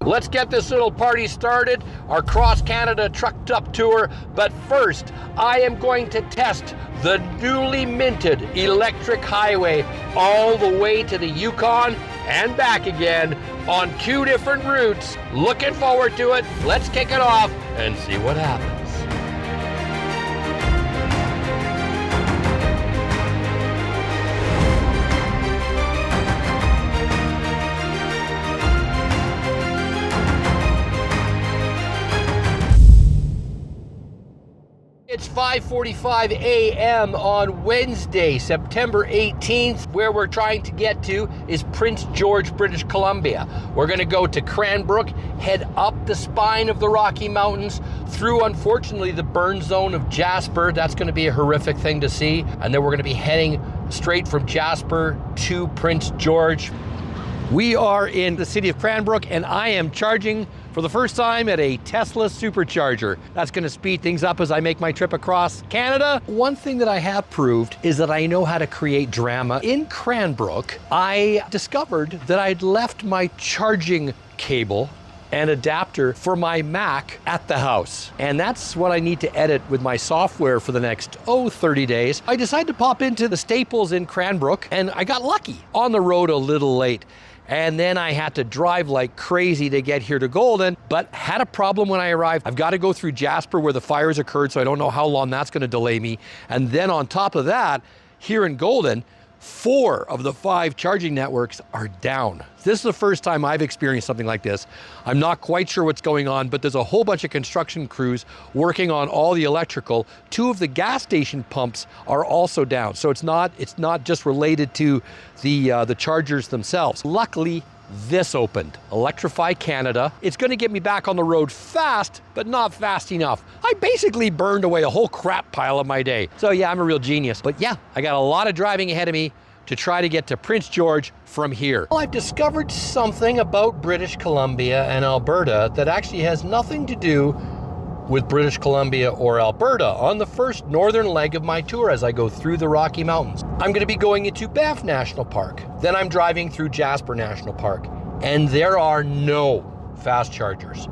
Let's get this little party started, our cross-Canada trucked-up tour. But first, I am going to test the newly minted electric highway all the way to the Yukon and back again on 2 different routes. Looking forward to it. Let's kick it off and see what happens. It's 5:45 a.m. on Wednesday, September 18th. Where we're trying to get to is Prince George, British Columbia. We're going to go to Cranbrook, head up the spine of the Rocky Mountains, through, unfortunately, the burn zone of Jasper. That's going to be a horrific thing to see. And then we're going to be heading straight from Jasper to Prince George. We are in the city of Cranbrook, and I am charging for the first time at a Tesla supercharger. That's going to speed things up as I make my trip across Canada. One thing that I have proved is that I know how to create drama. In Cranbrook, I discovered that I'd left my charging cable and adapter for my Mac at the house. And that's what I need to edit with my software for the next, 30 days. I decided to pop into the Staples in Cranbrook, and I got lucky. On the road a little late. And then I had to drive like crazy to get here to Golden, but had a problem when I arrived. I've got to go through Jasper where the fires occurred, so I don't know how long that's going to delay me. And then on top of that, here in Golden, 4 of the 5 charging networks are down. This is the first time I've experienced something like this. I'm not quite sure what's going on, but there's a whole bunch of construction crews working on all the electrical. 2 of the gas station pumps are also down. So it's not just related to the chargers themselves. Luckily, this opened, Electrify Canada. It's going to get me back on the road fast, but not fast enough. I basically burned away a whole crap pile of my day. So yeah, I'm a real genius. But yeah, I got a lot of driving ahead of me to try to get to Prince George from here. Well, I've discovered something about British Columbia and Alberta that actually has nothing to do with British Columbia or Alberta on the first northern leg of my tour as I go through the Rocky Mountains. I'm going to be going into Banff National Park. Then I'm driving through Jasper National Park. And there are no fast chargers.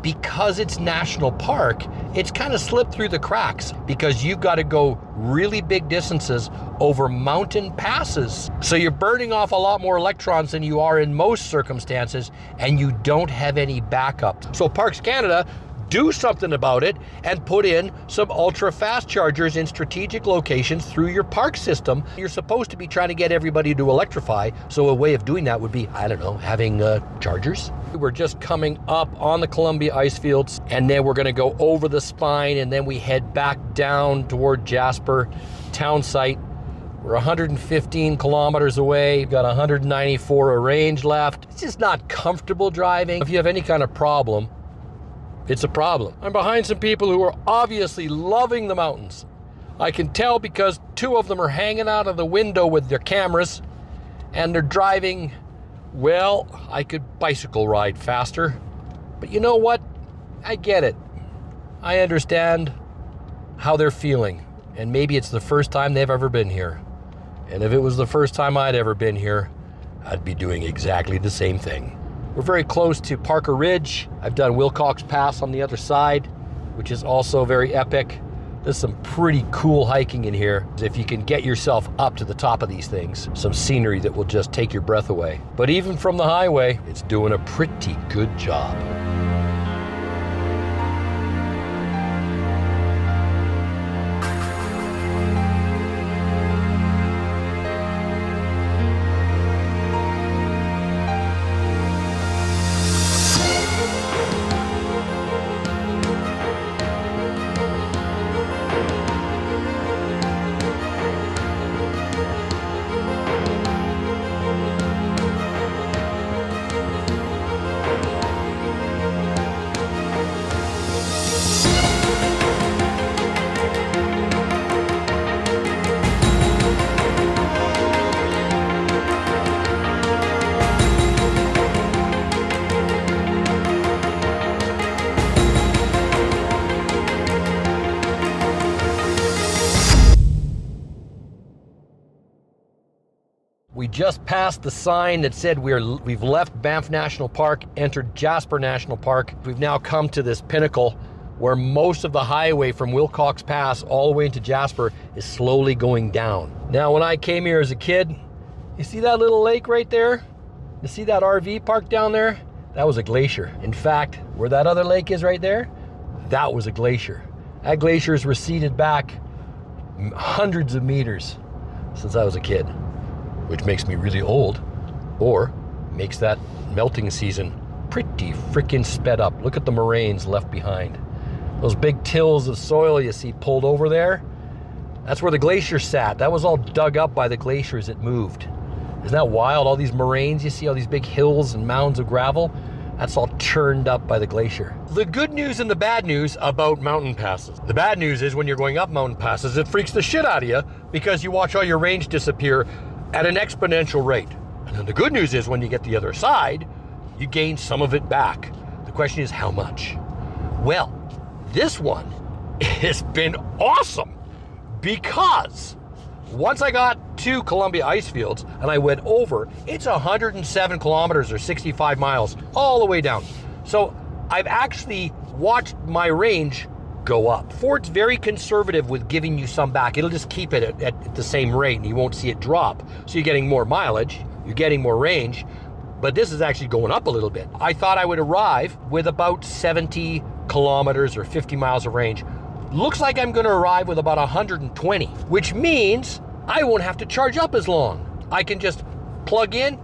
Because it's national park, it's kind of slipped through the cracks because you've got to go really big distances over mountain passes. So you're burning off a lot more electrons than you are in most circumstances, and you don't have any backup. So Parks Canada, do something about it and put in some ultra fast chargers in strategic locations through your park system. You're supposed to be trying to get everybody to electrify, so a way of doing that would be, I don't know, having chargers. We're just coming up on the Columbia ice fields, and then we're going to go over the spine, and then we head back down toward Jasper town site. We're 115 kilometers away. We've got 194 of range left. It's just not comfortable driving. If you have any kind of problem, it's a problem. I'm behind some people who are obviously loving the mountains. I can tell because 2 of them are hanging out of the window with their cameras, and they're driving. Well, I could bicycle ride faster, but you know what? I get it. I understand how they're feeling, and maybe it's the first time they've ever been here. And if it was the first time I'd ever been here, I'd be doing exactly the same thing. We're very close to Parker Ridge. I've done Wilcox Pass on the other side, which is also very epic. There's some pretty cool hiking in here. If you can get yourself up to the top of these things, some scenery that will just take your breath away. But even from the highway, it's doing a pretty good job. We just passed the sign that said we've left Banff National Park, entered Jasper National Park. We've now come to this pinnacle where most of the highway from Wilcox Pass all the way into Jasper is slowly going down. Now, when I came here as a kid, you see that little lake right there? You see that RV park down there? That was a glacier. In fact, where that other lake is right there, that was a glacier. That glacier has receded back hundreds of meters since I was a kid, which makes me really old, or makes that melting season pretty freaking sped up. Look at the moraines left behind. Those big tills of soil you see pulled over there, that's where the glacier sat. That was all dug up by the glacier as it moved. Isn't that wild? All these moraines you see, all these big hills and mounds of gravel, that's all churned up by the glacier. The good news and the bad news about mountain passes. The bad news is when you're going up mountain passes, it freaks the shit out of you because you watch all your range disappear at an exponential rate. And then the good news is when you get the other side, you gain some of it back. The question is how much? Well, this one has been awesome because once I got to Columbia ice fields and I went over, it's 107 kilometers or 65 miles all the way down. So I've actually watched my range go up. Ford's very conservative with giving you some back. It'll just keep it at the same rate and you won't see it drop. So you're getting more mileage, you're getting more range, but this is actually going up a little bit. I thought I would arrive with about 70 kilometers or 50 miles of range. Looks like I'm gonna arrive with about 120, which means I won't have to charge up as long. I can just plug in,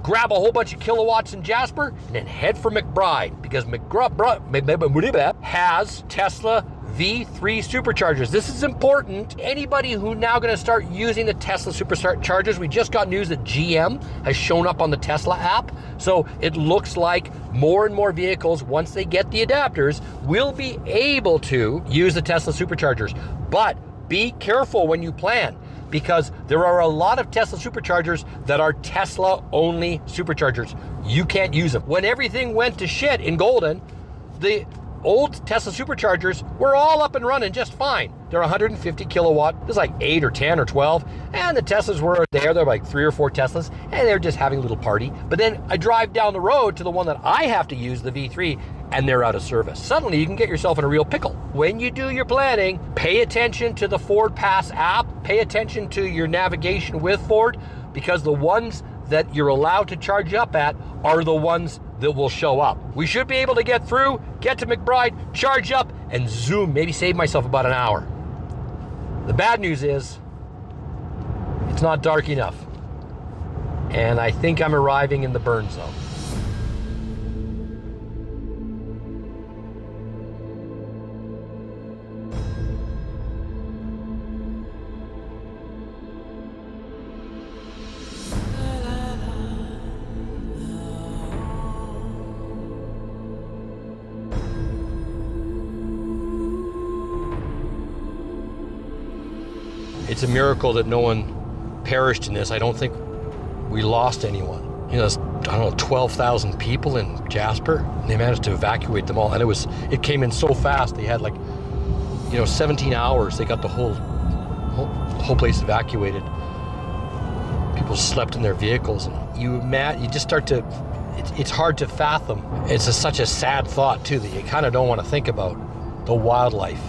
grab a whole bunch of kilowatts in Jasper, and then head for McBride, because McBride has Tesla V3 superchargers. This is important. Anybody who now going to start using the Tesla superchargers, we just got news that GM has shown up on the Tesla app. So it looks like more and more vehicles, once they get the adapters, will be able to use the Tesla superchargers. But be careful when you plan, because there are a lot of Tesla superchargers that are Tesla only superchargers. You can't use them. When everything went to shit in Golden, the old Tesla superchargers were all up and running just fine. They're 150 kilowatt. There's like 8 or 10 or 12. And the Teslas were there. They're like 3 or 4 Teslas. And they're just having a little party. But then I drive down the road to the one that I have to use, the V3, and they're out of service. Suddenly you can get yourself in a real pickle. When you do your planning, pay attention to the Ford Pass app. Pay attention to your navigation with Ford, because the ones that you're allowed to charge up at are the ones that will show up. We should be able to get through, get to McBride, charge up, and zoom, maybe save myself about an hour. The bad news is, it's not dark enough. And I think I'm arriving in the burn zone. It's a miracle that no one perished in this. I don't think we lost anyone. You know, there's, I don't know, 12,000 people in Jasper, and they managed to evacuate them all. And it came in so fast. They had 17 hours. They got the whole place evacuated. People slept in their vehicles, and you just start to. It's hard to fathom. It's such a sad thought too that you kind of don't want to think about the wildlife.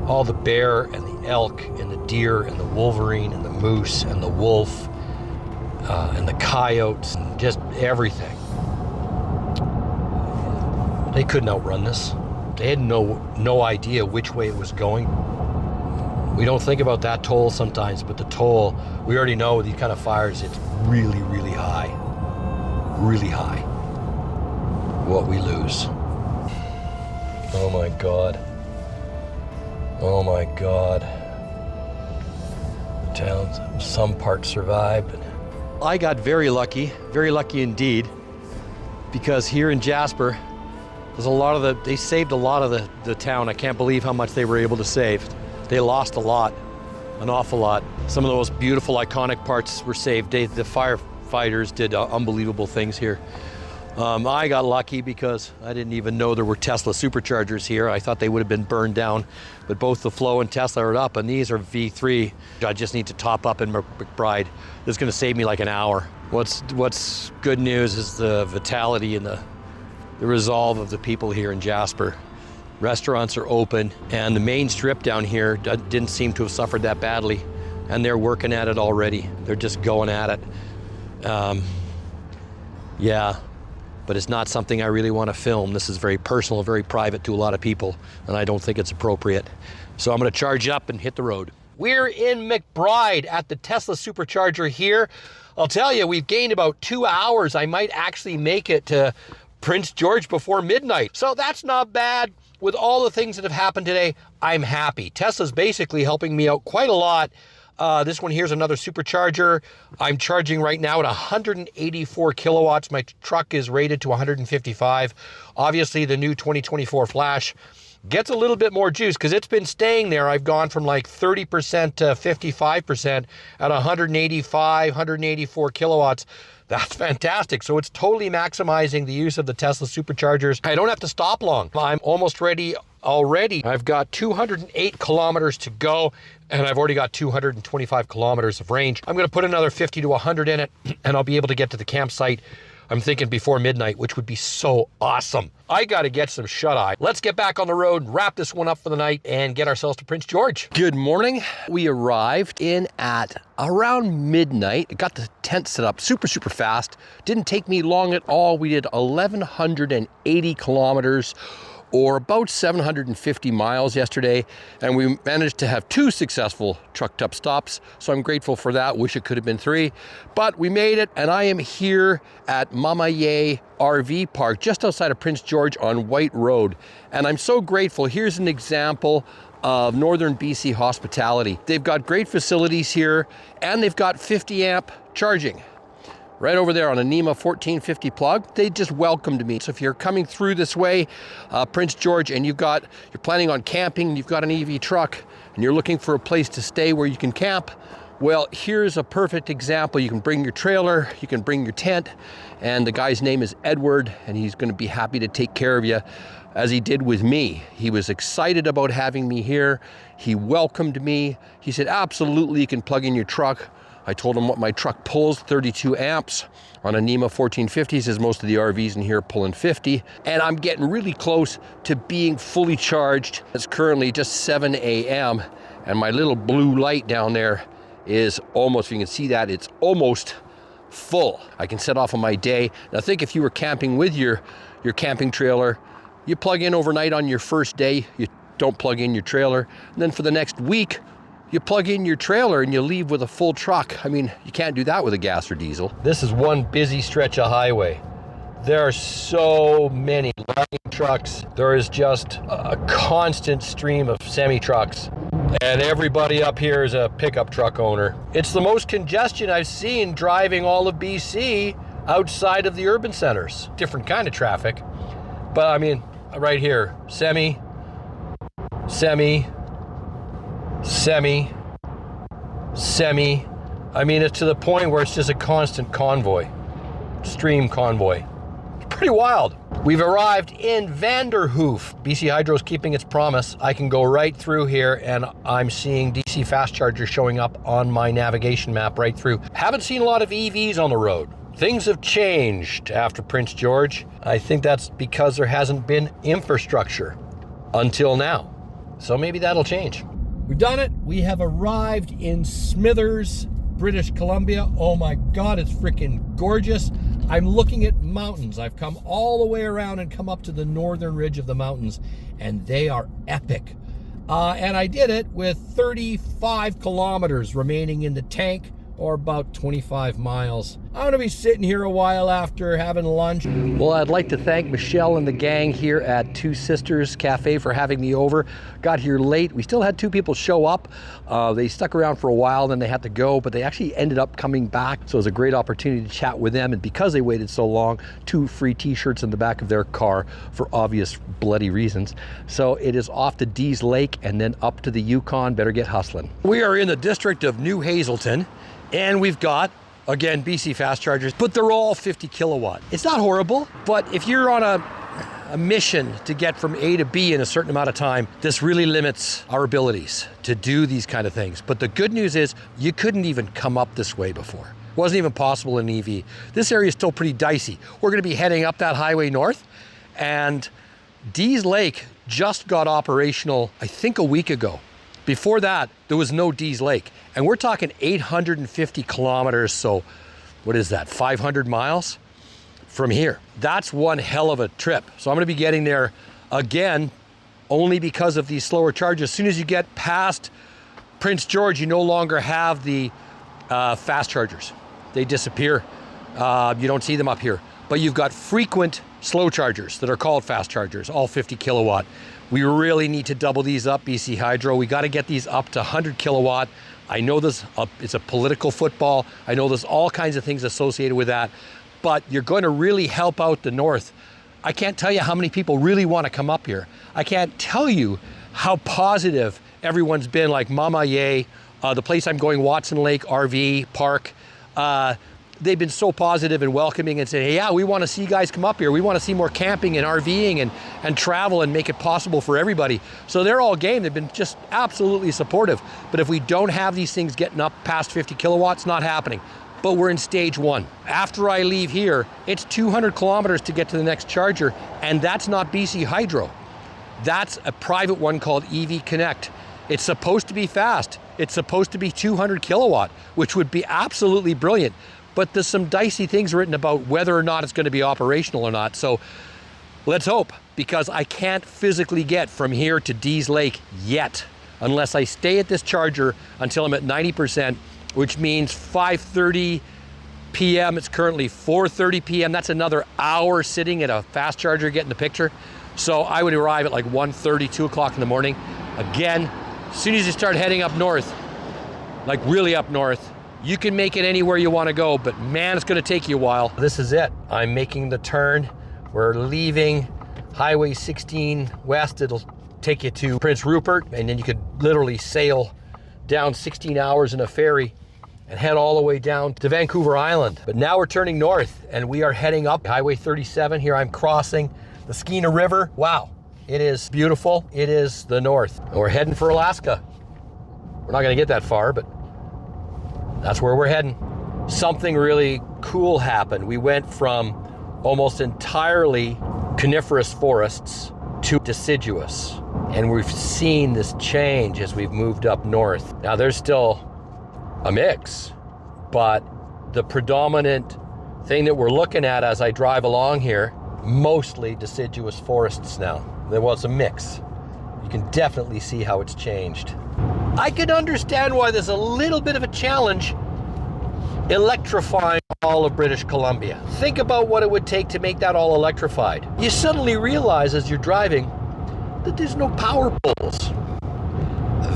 All the bear and the elk and the deer and the wolverine and the moose and the wolf and the coyotes and just everything. They couldn't outrun this. They had no idea which way it was going. We don't think about that toll sometimes, but the toll, we already know with these kind of fires, it's really, really high. Really high. What we lose. Oh my God. Oh my God. The towns, some parts survived. I got very lucky indeed, because here in Jasper, there's they saved a lot of the town. I can't believe how much they were able to save. They lost a lot, an awful lot. Some of the most beautiful, iconic parts were saved. The firefighters did unbelievable things here. I got lucky because I didn't even know there were Tesla superchargers here. I thought they would have been burned down, but both the Flow and Tesla are up, and these are V3. I just need to top up in McBride. This is going to save me like an hour. What's good news is the vitality and the resolve of the people here in Jasper. Restaurants are open, and the main strip down here didn't seem to have suffered that badly, and they're working at it already. They're just going at it. Yeah. But it's not something I really want to film. This is very personal, very private to a lot of people, and I don't think it's appropriate. So I'm going to charge up and hit the road. We're in McBride at the Tesla supercharger here. I'll tell you, we've gained about 2 hours. I might actually make it to Prince George before midnight. So that's not bad. With all the things that have happened today, I'm happy. Tesla's basically helping me out quite a lot. This one here's another supercharger. I'm charging right now at 184 kilowatts. My truck is rated to 155. Obviously, the new 2024 Flash gets a little bit more juice because it's been staying there. I've gone from like 30% to 55% at 185, 184 kilowatts. That's fantastic. So it's totally maximizing the use of the Tesla superchargers. I don't have to stop long. I'm almost ready already. I've got 208 kilometers to go, and I've already got 225 kilometers of range. I'm going to put another 50 to 100 in it, and I'll be able to get to the campsite, I'm thinking before midnight, which would be so awesome. I got to get some shut-eye. Let's get back on the road, wrap this one up for the night, and get ourselves to Prince George. Good morning. We arrived in at around midnight. Got the tent set up super fast. Didn't take me long at all. We did 1,180 kilometers, or about 750 miles yesterday, and we managed to have 2 successful truck top stops, so I'm grateful for that. Wish it could have been 3, but we made it, and I am here at Mamaye RV Park, just outside of Prince George on White Road, and I'm so grateful. Here's an example of Northern BC hospitality. They've got great facilities here, and they've got 50 amp charging. Right over there on a NEMA 1450 plug. They just welcomed me. So if you're coming through this way, Prince George, and you're planning on camping, you've got an EV truck, and you're looking for a place to stay where you can camp, well, here's a perfect example. You can bring your trailer, you can bring your tent, and the guy's name is Edward, and he's gonna be happy to take care of you, as he did with me. He was excited about having me here. He welcomed me. He said, absolutely, you can plug in your truck. I told him what my truck pulls, 32 amps on a NEMA 1450. He says most of the RVs in here pulling 50. And I'm getting really close to being fully charged. It's currently just 7 a.m. and my little blue light down there is almost, if you can see that, it's almost full. I can set off on my day. Now think if you were camping with your camping trailer, you plug in overnight on your first day, you don't plug in your trailer. And then for the next week, you plug in your trailer and you leave with a full truck. I mean, you can't do that with a gas or diesel. This is one busy stretch of highway. There are so many logging trucks. There is just a constant stream of semi-trucks. And everybody up here is a pickup truck owner. It's the most congestion I've seen driving all of BC outside of the urban centers. Different kind of traffic. But I mean, right here, semi. I mean, it's to the point where it's just a constant convoy, stream convoy. It's pretty wild. We've arrived in Vanderhoof. BC Hydro's keeping its promise. I can go right through here and I'm seeing DC fast chargers showing up on my navigation map right through. Haven't seen a lot of EVs on the road. Things have changed after Prince George. I think that's because there hasn't been infrastructure until now. So maybe that'll change. We've done it. We have arrived in Smithers, British Columbia. Oh my God, it's freaking gorgeous. I'm looking at mountains. I've come all the way around and come up to the northern ridge of the mountains, and they are epic. And I did it with 35 kilometers remaining in the tank, or about 25 miles. I'm gonna be sitting here a while after having lunch. Well, I'd like to thank Michelle and the gang here at Two Sisters Cafe for having me over. Got here late. We still had 2 people show up. They stuck around for a while, then they had to go, but they actually ended up coming back. So it was a great opportunity to chat with them. And because they waited so long, 2 free t-shirts in the back of their car for obvious bloody reasons. So it is off to Dease Lake and then up to the Yukon. Better get hustling. We are in the district of New Hazelton, and we've got Again, BC fast chargers, but they're all 50 kilowatt. It's not horrible, but if you're on a mission to get from A to B in a certain amount of time, this really limits our abilities to do these kind of things. But the good news is you couldn't even come up this way before. It wasn't even possible in EV. This area is still pretty dicey. We're going to be heading up that highway north, and Dease Lake just got operational, I think, a week ago. Before that, there was no Dease Lake. And we're talking 850 kilometers, so what is that, 500 miles? From here. That's one hell of a trip. So I'm going to be getting there again only because of these slower charges. As soon as you get past Prince George, you no longer have the fast chargers. They disappear. You don't see them up here. But you've got frequent slow chargers that are called fast chargers, all 50 kilowatt. We really need to double these up, BC Hydro. We got to get these up to 100 kilowatt. I know this, it's a political football. I know there's all kinds of things associated with that. But you're going to really help out the north. I can't tell you how many people really want to come up here. I can't tell you how positive everyone's been, like Mama Ye, the place I'm going, Watson Lake RV Park. They've been so positive and welcoming and saying, hey, yeah, we want to see you guys come up here. We want to see more camping and RVing and travel and make it possible for everybody. So they're all game. They've been just absolutely supportive. But if we don't have these things getting up past 50 kilowatts, not happening. But we're in stage one. After I leave here, it's 200 kilometers to get to the next charger, and that's not BC Hydro. That's a private one called EV Connect. It's supposed to be fast. It's supposed to be 200 kilowatt, which would be absolutely brilliant. But there's some dicey things written about whether or not it's going to be operational or not. So let's hope, because I can't physically get from here to Dease Lake yet, unless I stay at this charger until I'm at 90%, which means 5:30 p.m. It's currently 4:30 p.m. That's another hour sitting at a fast charger getting the picture. So I would arrive at like 1:30, 2 o'clock in the morning. Again, as soon as you start heading up north, like really up north, you can make it anywhere you want to go, but man, it's going to take you a while. This is it. I'm making the turn. We're leaving Highway 16 west. It'll take you to Prince Rupert, and then you could literally sail down 16 hours in a ferry and head all the way down to Vancouver Island. But now we're turning north and we are heading up Highway 37. Here I'm crossing the Skeena River. Wow, it is beautiful. It is the north. And we're heading for Alaska. We're not gonna get that far, but that's where we're heading. Something really cool happened. We went from almost entirely coniferous forests to deciduous. And we've seen this change as we've moved up north. Now there's still a mix, but the predominant thing that we're looking at as I drive along here, mostly deciduous forests now. There was a mix. You can definitely see how it's changed. I can understand why there's a little bit of a challenge electrifying all of British Columbia. Think about what it would take to make that all electrified. You suddenly realize as you're driving that there's no power poles.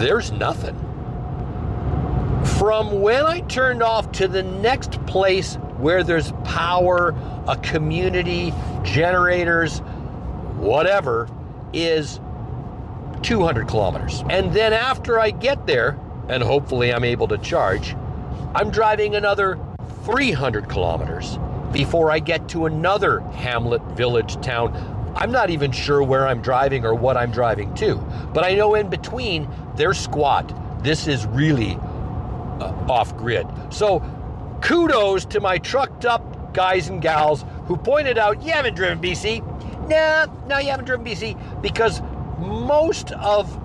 There's nothing. From when I turned off to the next place where there's power, a community, generators, whatever, is 200 kilometers. And then after I get there, and hopefully I'm able to charge, I'm driving another 300 kilometers before I get to another hamlet, village, town. I'm not even sure where I'm driving or what I'm driving to, but I know in between, they're squat. This is really off-grid. So kudos to my trucked up guys and gals who pointed out, you haven't driven BC. No, you haven't driven BC, because most of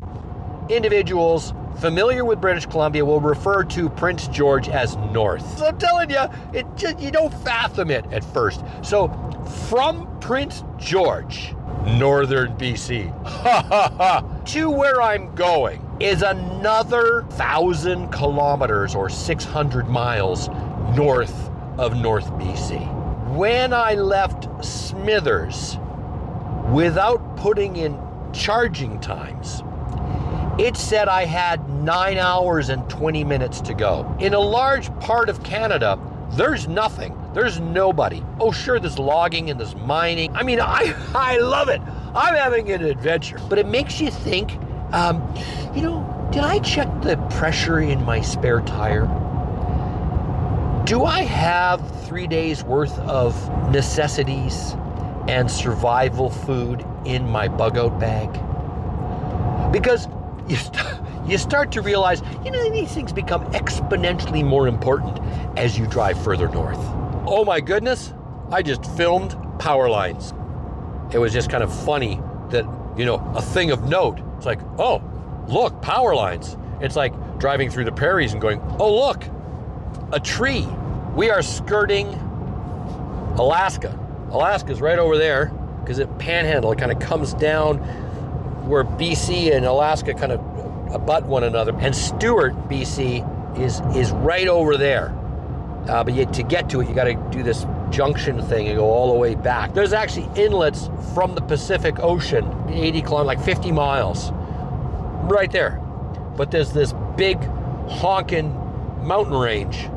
individuals familiar with British Columbia will refer to Prince George as north. So I'm telling you, you don't fathom it at first. So from Prince George, northern BC, to where I'm going is another 1,000 kilometers or 600 miles north of North BC. When I left Smithers, without putting in charging times, it said I had 9 hours and 20 minutes to go. In a large part of Canada, there's nothing. There's nobody. Oh, sure, there's logging and there's mining. I mean, I love it. I'm having an adventure. But it makes you think, did I check the pressure in my spare tire? Do I have 3 days worth of necessities and survival food in my bug out bag? Because you start to realize, these things become exponentially more important as you drive further north. Oh my goodness, I just filmed power lines. It was just kind of funny that, a thing of note. It's like, oh, look, power lines. It's like driving through the prairies and going, oh, look, a tree. We are skirting Alaska. Alaska's right over there because it panhandle. It kind of comes down where BC and Alaska kind of abut one another. And Stewart, BC, is right over there. But to get to it, you got to do this junction thing and go all the way back. There's actually inlets from the Pacific Ocean, 80 kilometers, like 50 miles, right there. But there's this big honking mountain range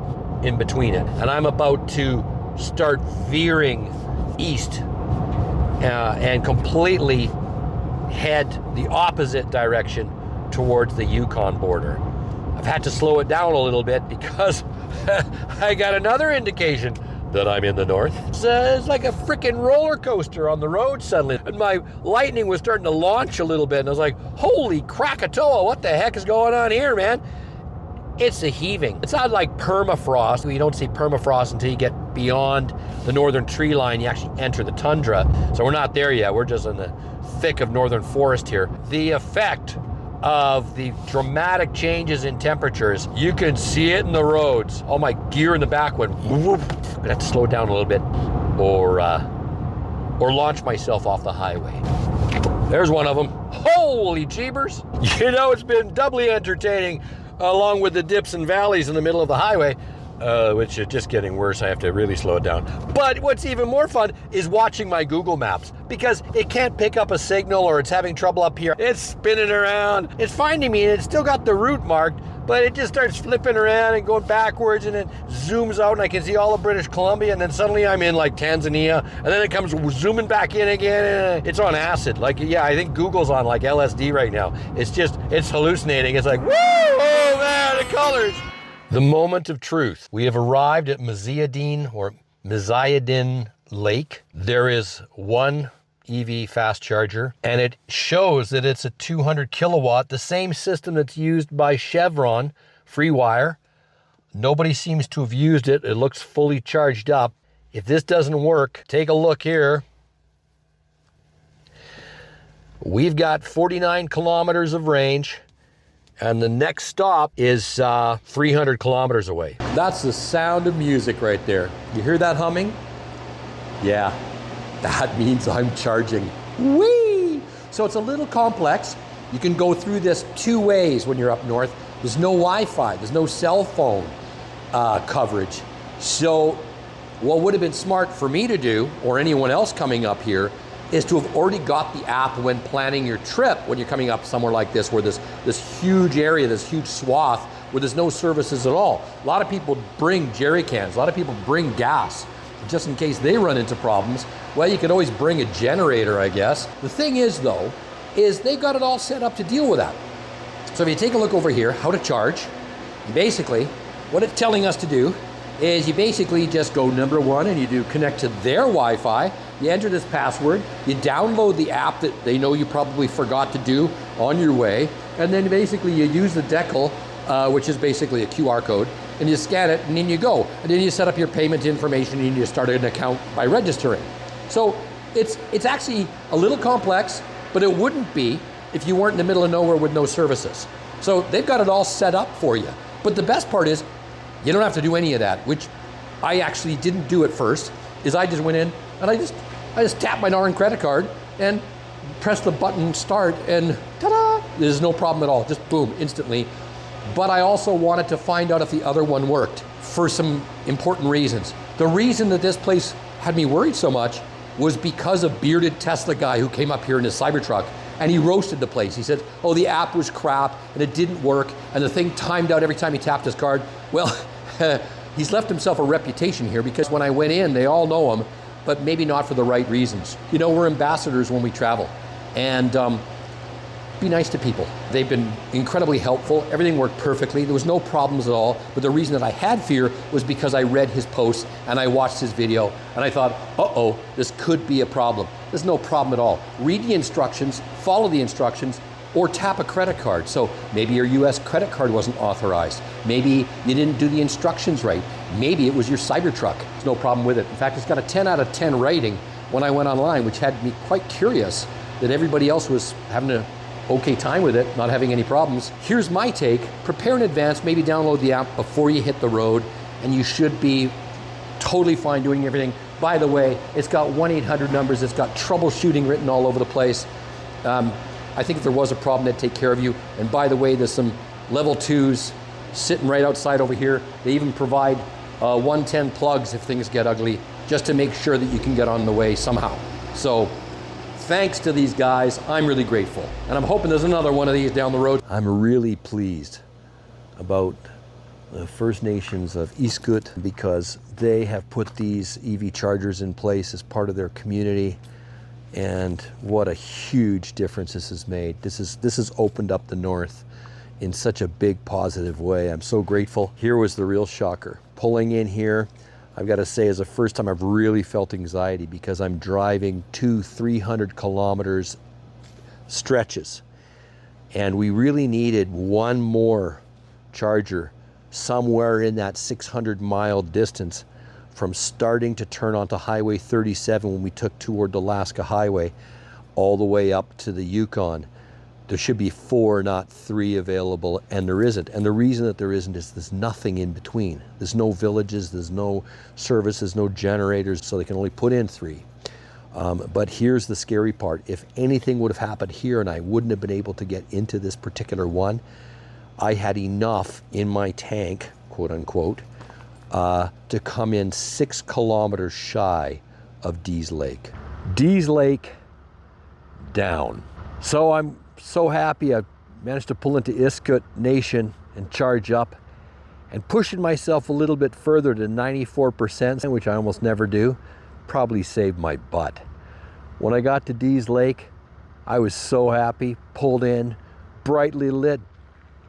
in between it. And I'm about to start veering east and completely head the opposite direction towards the Yukon border. I've had to slow it down a little bit because I got another indication that I'm in the north. It's like a freaking roller coaster on the road suddenly. And my lightning was starting to launch a little bit. And I was like, holy Krakatoa, what the heck is going on here, man? It's a heaving. It's not like permafrost. You don't see permafrost until you get beyond the northern tree line. You actually enter the tundra. So we're not there yet. We're just in the thick of northern forest here. The effect of the dramatic changes in temperatures, you can see it in the roads. All my gear in the back went whoop. I'm gonna have to slow down a little bit or launch myself off the highway. There's one of them. Holy jeebers. It's been doubly entertaining along with the dips and valleys in the middle of the highway, which are just getting worse. I have to really slow it down. But what's even more fun is watching my Google Maps because it can't pick up a signal or it's having trouble up here. It's spinning around. It's finding me and it's still got the route marked, but it just starts flipping around and going backwards and then zooms out and I can see all of British Columbia and then suddenly I'm in like Tanzania and then it comes zooming back in again and it's on acid. I think Google's on like LSD right now. It's hallucinating. It's like, woo, oh man, the colors. The moment of truth. We have arrived at Mizziadin Lake. There is one EV fast charger and it shows that it's a 200 kilowatt, the same system that's used by Chevron, FreeWire. Nobody seems to have used it. It looks fully charged up. If this doesn't work, take a look here. We've got 49 kilometers of range. And the next stop is 300 kilometers away. That's the sound of music right there. You hear that humming? Yeah, that means I'm charging. Whee! So it's a little complex. You can go through this two ways when you're up north. There's no Wi-Fi, there's no cell phone coverage. So what would have been smart for me to do, or anyone else coming up here, is to have already got the app when planning your trip, when you're coming up somewhere like this, where this huge area, this huge swath, where there's no services at all. A lot of people bring jerry cans, a lot of people bring gas, just in case they run into problems. Well, you could always bring a generator, I guess. The thing is, though, is they got it all set up to deal with that. So if you take a look over here, how to charge, basically, what it's telling us to do is you basically just go number one and you do connect to their Wi-Fi. You enter this password, you download the app that they know you probably forgot to do on your way, and then basically you use the decal, which is basically a QR code, and you scan it, and then you go. And then you set up your payment information, and you start an account by registering. So it's actually a little complex, but it wouldn't be if you weren't in the middle of nowhere with no services. So they've got it all set up for you. But the best part is, you don't have to do any of that, which I actually didn't do at first, is I just went in, and I just tapped my darn credit card and pressed the button start and ta-da! There's no problem at all, just boom, instantly. But I also wanted to find out if the other one worked for some important reasons. The reason that this place had me worried so much was because a bearded Tesla guy who came up here in his Cybertruck and he roasted the place. He said, oh, the app was crap and it didn't work and the thing timed out every time he tapped his card. Well, he's left himself a reputation here because when I went in, they all know him, but maybe not for the right reasons. We're ambassadors when we travel. And be nice to people. They've been incredibly helpful. Everything worked perfectly. There was no problems at all. But the reason that I had fear was because I read his posts and I watched his video and I thought, uh-oh, this could be a problem. There's no problem at all. Read the instructions, follow the instructions, or tap a credit card. So maybe your US credit card wasn't authorized. Maybe you didn't do the instructions right. Maybe it was your Cybertruck. There's no problem with it. In fact, it's got a 10 out of 10 rating when I went online, which had me quite curious that everybody else was having an okay time with it, not having any problems. Here's my take. Prepare in advance, maybe download the app before you hit the road, and you should be totally fine doing everything. By the way, it's got 1-800 numbers, it's got troubleshooting written all over the place. I think if there was a problem, they'd take care of you. And by the way, there's some level 2s sitting right outside over here. They even provide 110 plugs if things get ugly, just to make sure that you can get on the way somehow. So thanks to these guys, I'm really grateful. And I'm hoping there's another one of these down the road. I'm really pleased about the First Nations of Iskut because they have put these EV chargers in place as part of their community. And what a huge difference this has made. This has opened up the north in such a big positive way. I'm so grateful. Here was the real shocker. Pulling in here, I've got to say, is the first time I've really felt anxiety because I'm driving 200-300 kilometers stretches. And we really needed one more charger somewhere in that 600-mile distance from starting to turn onto Highway 37 when we took toward the Alaska Highway all the way up to the Yukon. There should be 4, not 3 available, and there isn't. And the reason that there isn't is there's nothing in between. There's no villages, there's no services, no generators, so they can only put in 3. But here's the scary part. If anything would have happened here and I wouldn't have been able to get into this particular one, I had enough in my tank, quote unquote, to come in 6 kilometers shy of Dease Lake. Dease Lake down. So I'm so happy I managed to pull into Iskut Nation and charge up, and pushing myself a little bit further to 94%, which I almost never do, probably saved my butt. When I got to Dease Lake, I was so happy, pulled in, brightly lit,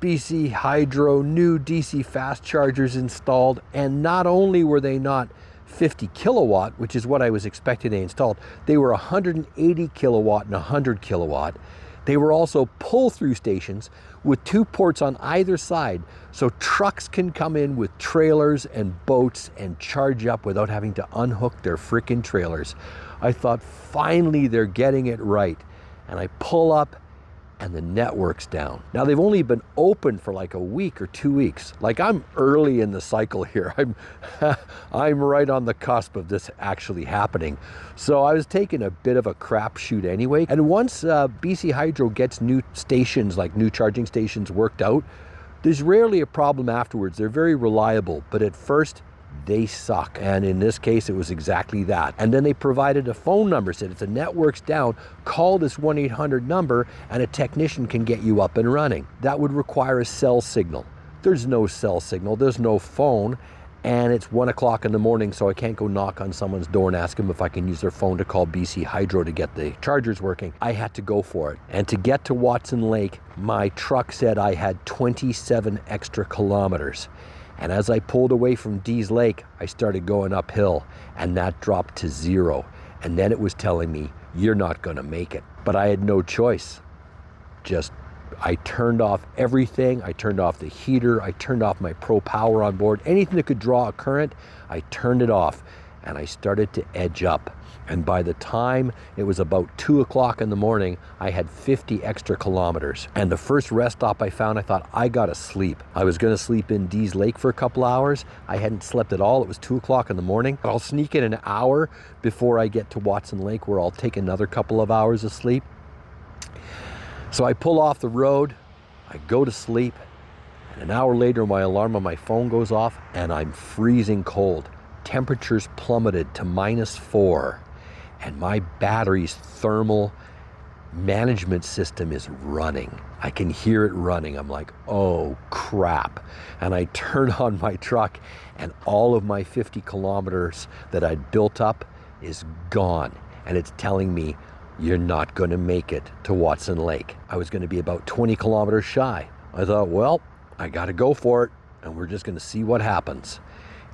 BC Hydro new DC fast chargers installed, and not only were they not 50 kilowatt, which is what I was expecting they installed, they were 180 kilowatt and 100 kilowatt. They were also pull-through stations with 2 ports on either side, so trucks can come in with trailers and boats and charge up without having to unhook their frickin' trailers. I thought, finally they're getting it right. And I pull up and the network's down. Now they've only been open for like a week or 2 weeks. Like, I'm early in the cycle here. I'm right on the cusp of this actually happening. So I was taking a bit of a crapshoot anyway. And once BC Hydro gets new stations, like new charging stations worked out, there's rarely a problem afterwards. They're very reliable, but at first they suck. And in this case, it was exactly that. And then they provided a phone number, said if the network's down, call this 1-800 number and a technician can get you up and running. That would require a cell signal. There's no cell signal, there's no phone, and it's 1 o'clock in the morning, so I can't go knock on someone's door and ask them if I can use their phone to call BC Hydro to get the chargers working. I had to go for it. And to get to Watson Lake, my truck said I had 27 extra kilometers. And as I pulled away from Dease Lake, I started going uphill, and that dropped to 0. And then it was telling me, you're not gonna make it. But I had no choice. I turned off everything. I turned off the heater. I turned off my Pro Power on board. Anything that could draw a current, I turned it off. And I started to edge up. And by the time it was about 2 o'clock in the morning, I had 50 extra kilometers. And the first rest stop I found, I thought, I gotta sleep. I was gonna sleep in Dease Lake for a couple hours. I hadn't slept at all. It was 2 o'clock in the morning. I'll sneak in an hour before I get to Watson Lake, where I'll take another couple of hours of sleep. So I pull off the road, I go to sleep, and an hour later my alarm on my phone goes off and I'm freezing cold. Temperatures plummeted to -4, and my battery's thermal management system is running. I can hear it running. I'm like, oh crap. And I turn on my truck and all of my 50 kilometers that I'd built up is gone. And it's telling me, you're not going to make it to Watson Lake. I was going to be about 20 kilometers shy. I thought, well, I got to go for it, and we're just going to see what happens.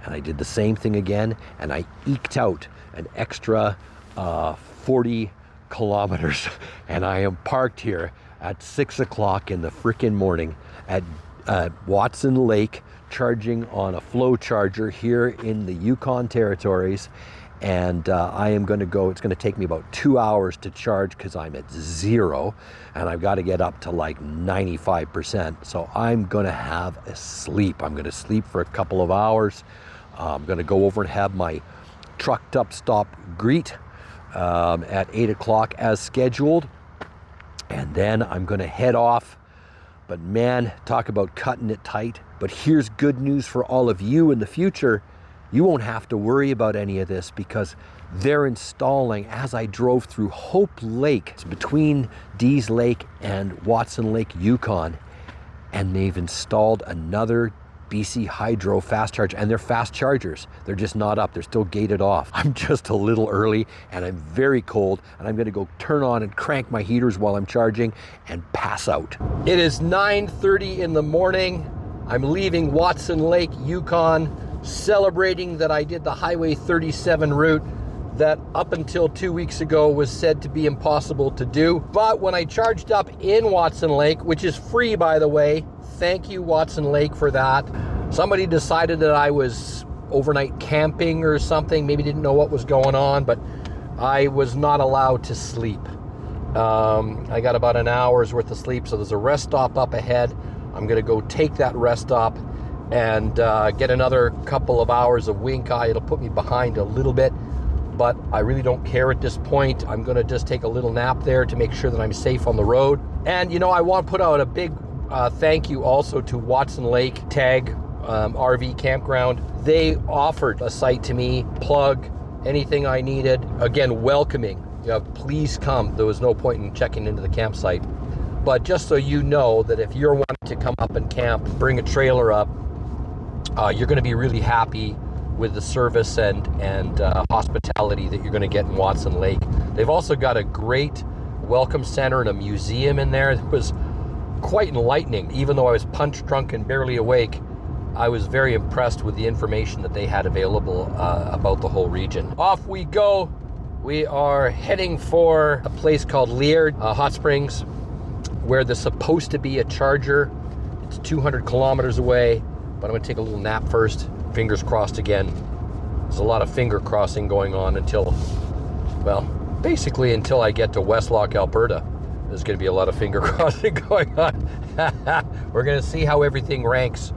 And I did the same thing again, and I eked out an extra 40 kilometers. And I am parked here at 6 o'clock in the frickin' morning at Watson Lake, charging on a flow charger here in the Yukon territories. And I am going to go, it's going to take me about 2 hours to charge because I'm at 0 and I've got to get up to like 95%. So I'm going to have a sleep. I'm going to sleep for a couple of hours. I'm going to go over and have my trucked up stop greet at 8 o'clock as scheduled. And then I'm going to head off. But man, talk about cutting it tight. But here's good news for all of you in the future. You won't have to worry about any of this because they're installing, as I drove through Hope Lake, it's between Dease Lake and Watson Lake, Yukon, and they've installed another BC Hydro fast charge, and they're fast chargers. They're just not up, they're still gated off. I'm just a little early and I'm very cold, and I'm gonna go turn on and crank my heaters while I'm charging and pass out. It is 9:30 in the morning. I'm leaving Watson Lake, Yukon, celebrating that I did the Highway 37 route that up until 2 weeks ago was said to be impossible to do. But when I charged up in Watson Lake, which is free by the way, thank you Watson Lake for that. Somebody decided that I was overnight camping or something, maybe didn't know what was going on, but I was not allowed to sleep. I got about an hour's worth of sleep, so there's a rest stop up ahead. I'm gonna go take that rest stop and get another couple of hours of wink eye. It'll put me behind a little bit, but I really don't care at this point. I'm gonna just take a little nap there to make sure that I'm safe on the road. And you know, I want to put out a big thank you also to Watson Lake Tag RV Campground. They offered a site to me, plug anything I needed. Again, welcoming. You know, please come. There was no point in checking into the campsite. But just so you know that if you're wanting to come up and camp, bring a trailer up, you're going to be really happy with the service and hospitality that you're going to get in Watson Lake. They've also got a great welcome center and a museum in there. It was quite enlightening. Even though I was punch drunk and barely awake, I was very impressed with the information that they had available about the whole region. Off we go. We are heading for a place called Liard Hot Springs, where there's supposed to be a charger. It's 200 kilometers away. But I'm going to take a little nap first. Fingers crossed again. There's a lot of finger crossing going on until, well, basically until I get to Westlock, Alberta. There's going to be a lot of finger crossing going on. We're going to see how everything ranks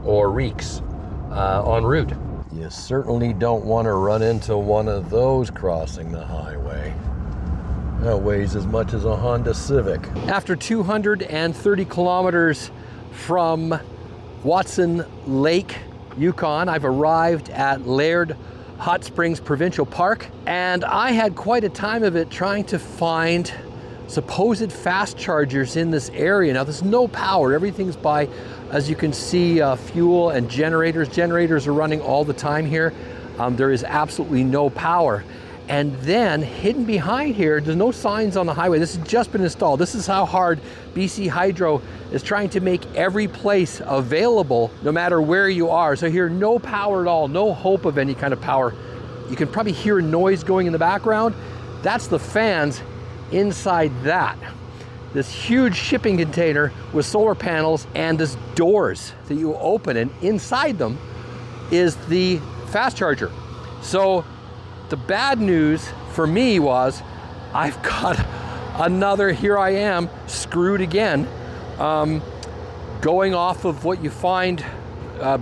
or reeks en route. You certainly don't want to run into one of those crossing the highway. That weighs as much as a Honda Civic. After 230 kilometers from Watson Lake, Yukon, I've arrived at Liard Hot Springs Provincial Park, and I had quite a time of it trying to find supposed fast chargers in this area. Now there's no power, everything's by, as you can see, fuel and generators. Generators are running all the time here. There is absolutely no power. And then hidden behind here, there's no signs on the highway. This has just been installed. This is how hard BC Hydro is trying to make every place available no matter where you are. So here, no power at all, no hope of any kind of power. You can probably hear noise going in the background. That's the fans inside that. This huge shipping container with solar panels and this doors that you open, and inside them is the fast charger. So the bad news for me was I've got another, here I am, screwed again, going off of what you find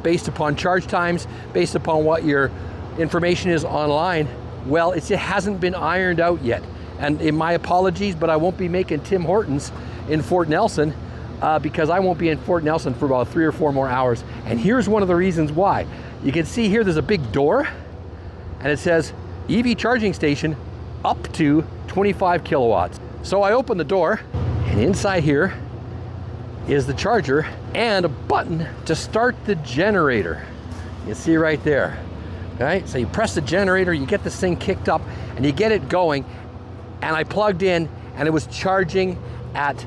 based upon charge times, based upon what your information is online. Well, it hasn't been ironed out yet. And in my apologies, but I won't be making Tim Hortons in Fort Nelson because I won't be in Fort Nelson for about 3 or 4 more hours. And here's one of the reasons why. You can see here there's a big door and it says EV charging station up to 25 kilowatts. So I open the door, and inside here is the charger and a button to start the generator. You see right there. All right, so you press the generator, you get this thing kicked up, and you get it going. and I plugged in and it was charging at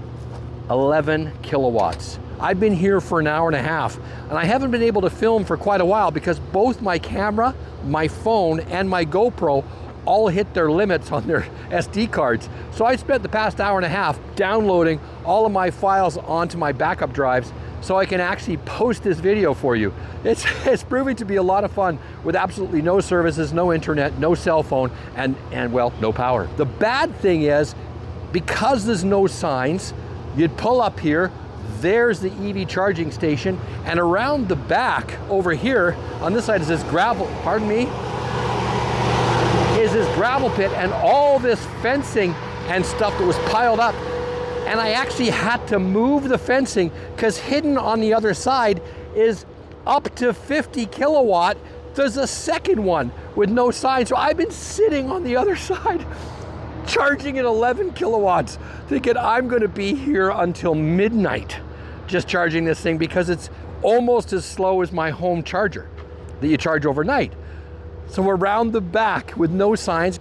11 kilowatts. I've been here for an hour and a half and I haven't been able to film for quite a while because both my camera, my phone, and my GoPro all hit their limits on their SD cards. So I spent the past hour and a half downloading all of my files onto my backup drives so I can actually post this video for you. It's proving to be a lot of fun with absolutely no services, no internet, no cell phone, and well, no power. The bad thing is, because there's no signs, you'd pull up here, there's the EV charging station, and around the back over here, on this side is this gravel, pardon me, is this gravel pit and all this fencing and stuff that was piled up. And I actually had to move the fencing because hidden on the other side is up to 50 kilowatt. There's a second one with no sign. So I've been sitting on the other side charging at 11 kilowatts thinking I'm going to be here until midnight just charging this thing because it's almost as slow as my home charger that you charge overnight. So around the back with no signs,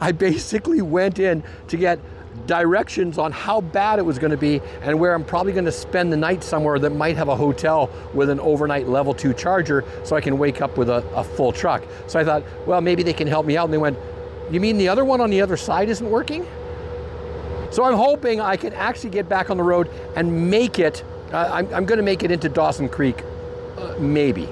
I basically went in to get directions on how bad it was going to be and where I'm probably going to spend the night somewhere that might have a hotel with an overnight level 2 charger so I can wake up with a full truck. So I thought, well, maybe they can help me out. And they went, you mean the other one on the other side isn't working? So I'm hoping I can actually get back on the road and make it. I'm going to make it into Dawson Creek, maybe.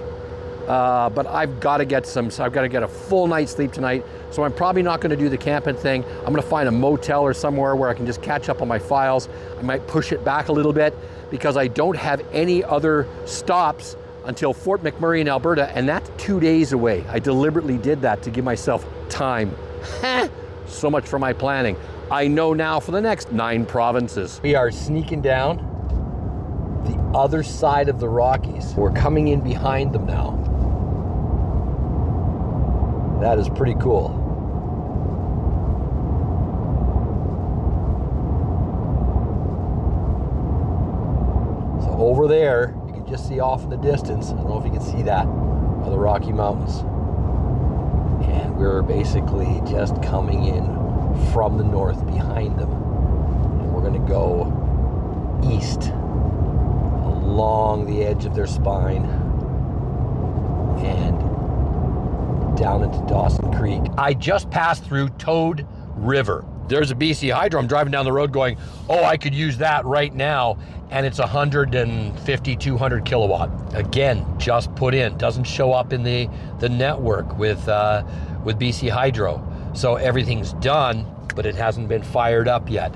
But I've got to get a full night's sleep tonight. So I'm probably not going to do the camping thing. I'm going to find a motel or somewhere where I can just catch up on my files. I might push it back a little bit because I don't have any other stops until Fort McMurray in Alberta, and that's 2 days away. I deliberately did that to give myself time. So much for my planning. I know now for the next 9 provinces. We are sneaking down the other side of the Rockies. We're coming in behind them now. That is pretty cool. So over there, you can just see off in the distance, I don't know if you can see that, are the Rocky Mountains. And we're basically just coming in from the north behind them. And we're gonna go east along the edge of their spine and down into Dawson Creek. I just passed through Toad River. There's a BC Hydro. I'm driving down the road going, oh, I could use that right now. And it's 150, 200 kilowatt. Again, just put in. Doesn't show up in the network with BC Hydro. So everything's done, but it hasn't been fired up yet.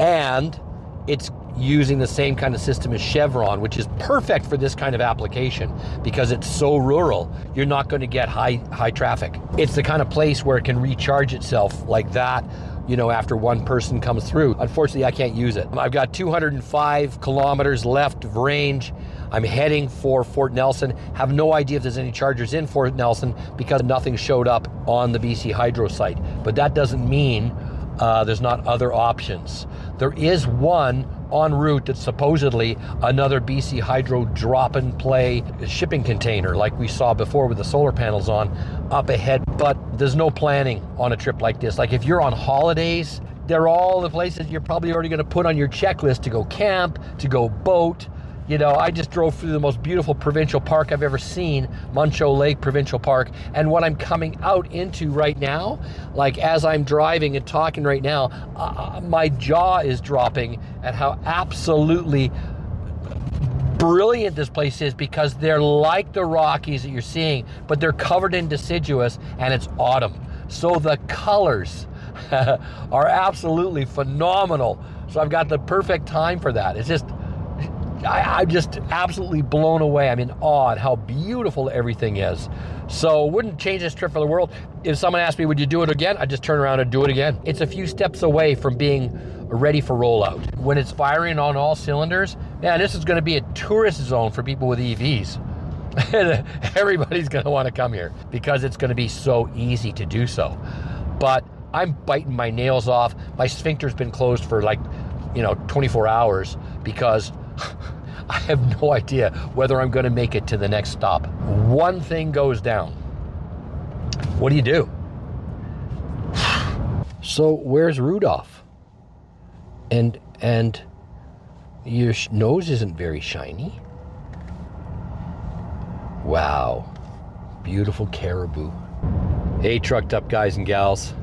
And it's using the same kind of system as Chevron, which is perfect for this kind of application because it's so rural. You're not going to get high traffic. It's the kind of place where it can recharge itself like that, you know, after one person comes through. Unfortunately, I can't use it. I've got 205 kilometers left of range. I'm heading for Fort Nelson. Have no idea if there's any chargers in Fort Nelson because nothing showed up on the BC Hydro site. But that doesn't mean there's not other options. There is one en route that's supposedly another BC Hydro drop-and-play shipping container like we saw before with the solar panels on up ahead, but there's no planning on a trip like this. Like if you're on holidays, they're all the places you're probably already going to put on your checklist to go camp, to go boat. You know, I just drove through the most beautiful provincial park I've ever seen, Muncho Lake Provincial Park, and what I'm coming out into right now, like as I'm driving and talking right now, my jaw is dropping at how absolutely brilliant this place is because they're like the Rockies that you're seeing, but they're covered in deciduous and it's autumn. So the colors are absolutely phenomenal. So I've got the perfect time for that. It's just, I'm just absolutely blown away. I'm in awe at how beautiful everything is. So wouldn't change this trip for the world. If someone asked me, would you do it again? I'd just turn around and do it again. It's a few steps away from being ready for rollout. When it's firing on all cylinders, man, this is going to be a tourist zone for people with EVs. Everybody's going to want to come here because it's going to be so easy to do so. But I'm biting my nails off. My sphincter's been closed for 24 hours because I have no idea whether I'm going to make it to the next stop. One thing goes down. What do you do? So where's Rudolph? And your nose isn't very shiny. Wow, beautiful caribou. Hey, trucked up guys and gals.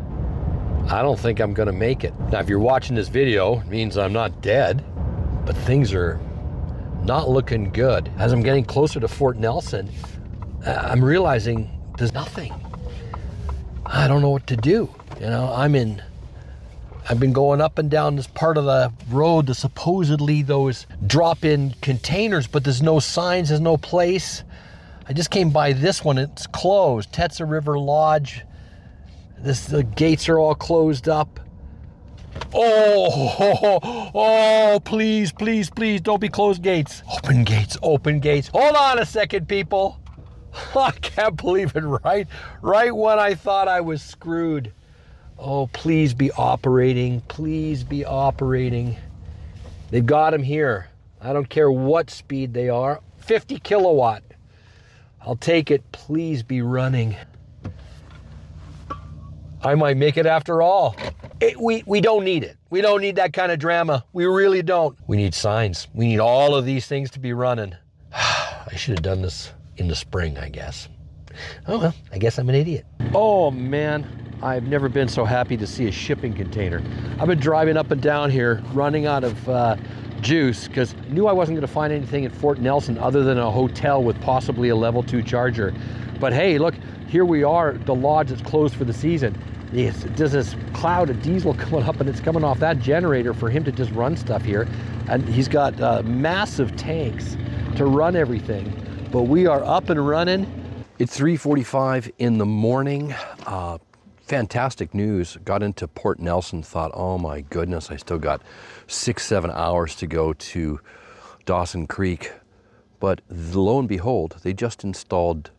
I don't think I'm gonna make it. Now, if you're watching this video, it means I'm not dead, but things are not looking good. As I'm getting closer to Fort Nelson, I'm realizing there's nothing. I don't know what to do. You know, I've been going up and down this part of the road, the supposedly those drop-in containers, but there's no signs, there's no place. I just came by this one, it's closed. Tetsa River Lodge. The gates are all closed up. Oh, please, please, please, don't be closed gates. Open gates, open gates. Hold on a second, people. I can't believe it, right when I thought I was screwed. Oh, please be operating, please be operating. They've got them here. I don't care what speed they are. 50 kilowatt. I'll take it, please be running. I might make it after all. We don't need it. We don't need that kind of drama. We really don't. We need signs. We need all of these things to be running. I should have done this in the spring, I guess. Oh well, I guess I'm an idiot. Oh man, I've never been so happy to see a shipping container. I've been driving up and down here, running out of juice, because I knew I wasn't going to find anything at Fort Nelson other than a hotel with possibly a level 2 charger. But hey, look, here we are, the lodge that's closed for the season. There's this cloud of diesel coming up, and it's coming off that generator for him to just run stuff here. And he's got massive tanks to run everything. But we are up and running. It's 3:45 in the morning. Fantastic news. Got into Port Nelson, thought, oh my goodness, I still got 6-7 hours to go to Dawson Creek. But lo and behold, they just installed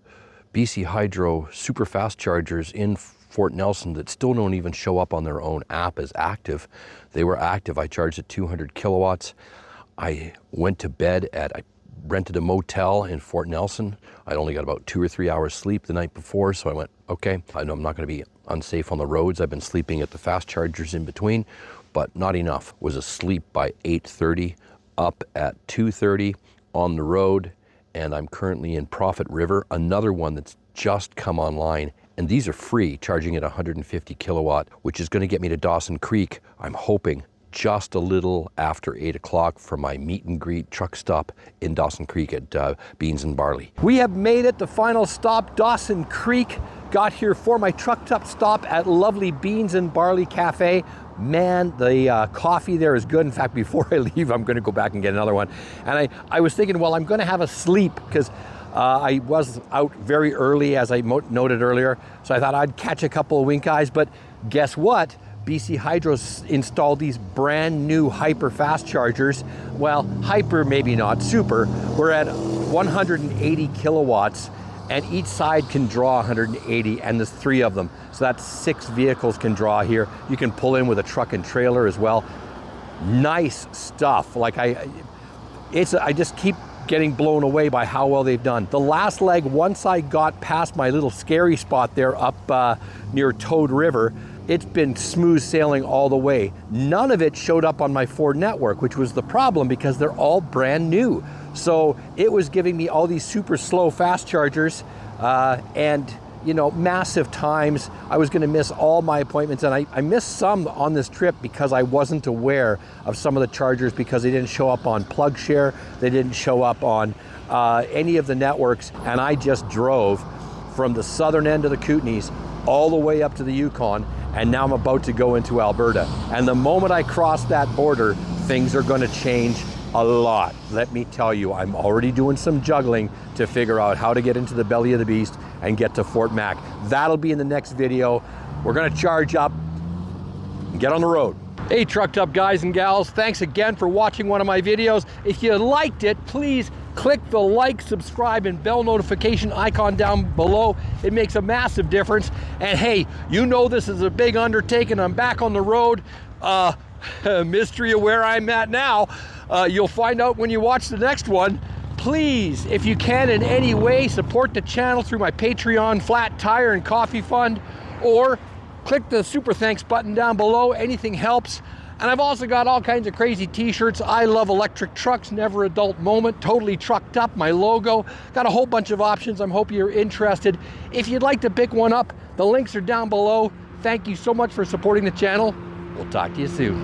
BC Hydro super fast chargers in Fort Nelson that still don't even show up on their own app as active. They were active. I charged at 200 kilowatts. I went to bed I rented a motel in Fort Nelson. I'd only got about 2 or 3 hours sleep the night before, so I went, okay, I know I'm not gonna be unsafe on the roads. I've been sleeping at the fast chargers in between, but not enough. Was asleep by 8:30, up at 2:30 on the road, and I'm currently in Prophet River, another one that's just come online. And these are free, charging at 150 kilowatt, which is going to get me to Dawson Creek, I'm hoping, just a little after 8 o'clock for my meet and greet truck stop in Dawson Creek at Beans and Barley. We have made it, the final stop, Dawson Creek. Got here for my truck stop at lovely Beans and Barley Cafe. Man, the coffee there is good. In fact, before I leave, I'm going to go back and get another one. And I was thinking, well, I'm going to have a sleep because I was out very early, as I noted earlier, so I thought I'd catch a couple of wink eyes, but guess what? BC Hydro's installed these brand new hyper fast chargers. Well, hyper maybe not, super. We're at 180 kilowatts, and each side can draw 180, and there's 3 of them. So that's 6 vehicles can draw here. You can pull in with a truck and trailer as well. Nice stuff. Like I just keep getting blown away by how well they've done. The last leg, once I got past my little scary spot there up near Toad River, it's been smooth sailing all the way. None of it showed up on my Ford network, which was the problem because they're all brand new. So it was giving me all these super slow fast chargers and you know, massive times. I was gonna miss all my appointments, and I missed some on this trip because I wasn't aware of some of the chargers because they didn't show up on PlugShare, they didn't show up on any of the networks, and I just drove from the southern end of the Kootenays all the way up to the Yukon, and now I'm about to go into Alberta. And the moment I cross that border, things are gonna change a lot. Let me tell you, I'm already doing some juggling to figure out how to get into the belly of the beast and get to Fort Mac. That'll be in the next video. We're gonna charge up and get on the road. Hey, trucked up guys and gals, thanks again for watching one of my videos. If you liked it, please click the like, subscribe, and bell notification icon down below. It makes a massive difference. And hey, you know this is a big undertaking. I'm back on the road. Mystery of where I'm at now. You'll find out when you watch the next one. Please, if you can in any way, support the channel through my Patreon, Flat Tire, and Coffee Fund, or Click the super thanks button down below. Anything helps. And I've also got all kinds of crazy t-shirts. I love electric trucks, never a dull moment, totally trucked up, my logo. Got a whole bunch of options. I hope you're interested. If you'd like to pick one up, the links are down below. Thank you so much for supporting the channel. We'll talk to you soon.